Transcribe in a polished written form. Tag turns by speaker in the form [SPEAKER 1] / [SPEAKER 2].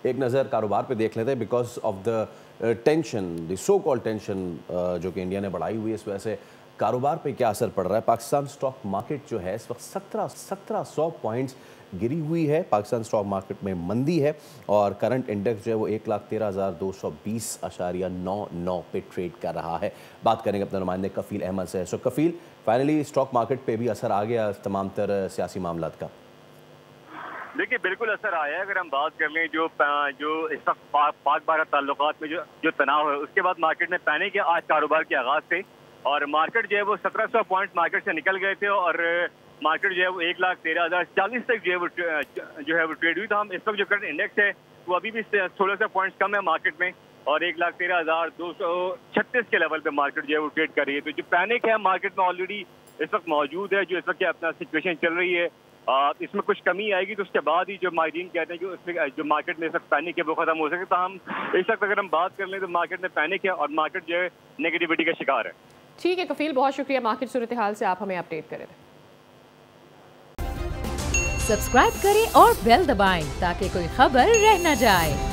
[SPEAKER 1] एक नज़र कारोबार पे देख लेते हैं because of the tension, the so call tension जो कि इंडिया ने बढ़ाई हुई है, इस वजह से कारोबार पे क्या असर पड़ रहा है। पाकिस्तान स्टॉक मार्केट जो है इस वक्त 1700 पॉइंट्स गिरी हुई है। पाकिस्तान स्टॉक मार्केट में मंदी है और करंट इंडेक्स जो है वो 1,13,220.99 पे ट्रेड कर रहा है। बात करेंगे अपने नुमाइंदे कफील अहमद से। सो कफील, फाइनली स्टॉक मार्केट पे भी असर आ गया तमाम तर सियासी मामलात का?
[SPEAKER 2] देखिए, बिल्कुल असर आया है। अगर हम बात कर लें जो इस वक्त पाक भारत ताल्लुकात में जो तनाव है, उसके बाद मार्केट में पैनिक है आज कारोबार के आगाज से, और मार्केट जो है वो 1700 पॉइंट मार्केट से निकल गए थे और मार्केट जो है वो 1,13,040 तक जो है वो ट्रेड हुई। तो हम इस वक्त जो करंट इंडेक्स है वो अभी भी 1600 पॉइंट्स कम है मार्केट में और 1,13,236 के लेवल पे मार्केट जो है वो ट्रेड कर रही है। तो जो पैनिक है मार्केट में ऑलरेडी इस वक्त मौजूद है, जो इस वक्त अपना सिचुएशन चल रही है, इसमें कुछ कमी आएगी तो उसके बाद ही जो माहिरीन कहते हैं कि उसमें जो मार्केट में इस वक्त पैनिक है वो खत्म हो सके। तो हम इस वक्त अगर हम बात कर लें तो मार्केट में पैनिक है और मार्केट जो है नेगेटिविटी का शिकार है।
[SPEAKER 3] ठीक है कफील, बहुत शुक्रिया मार्केट सूरत हाल से आप हमें अपडेट करें।
[SPEAKER 4] सब्सक्राइब करें और बेल दबाएं ताकि कोई खबर रह न जाए।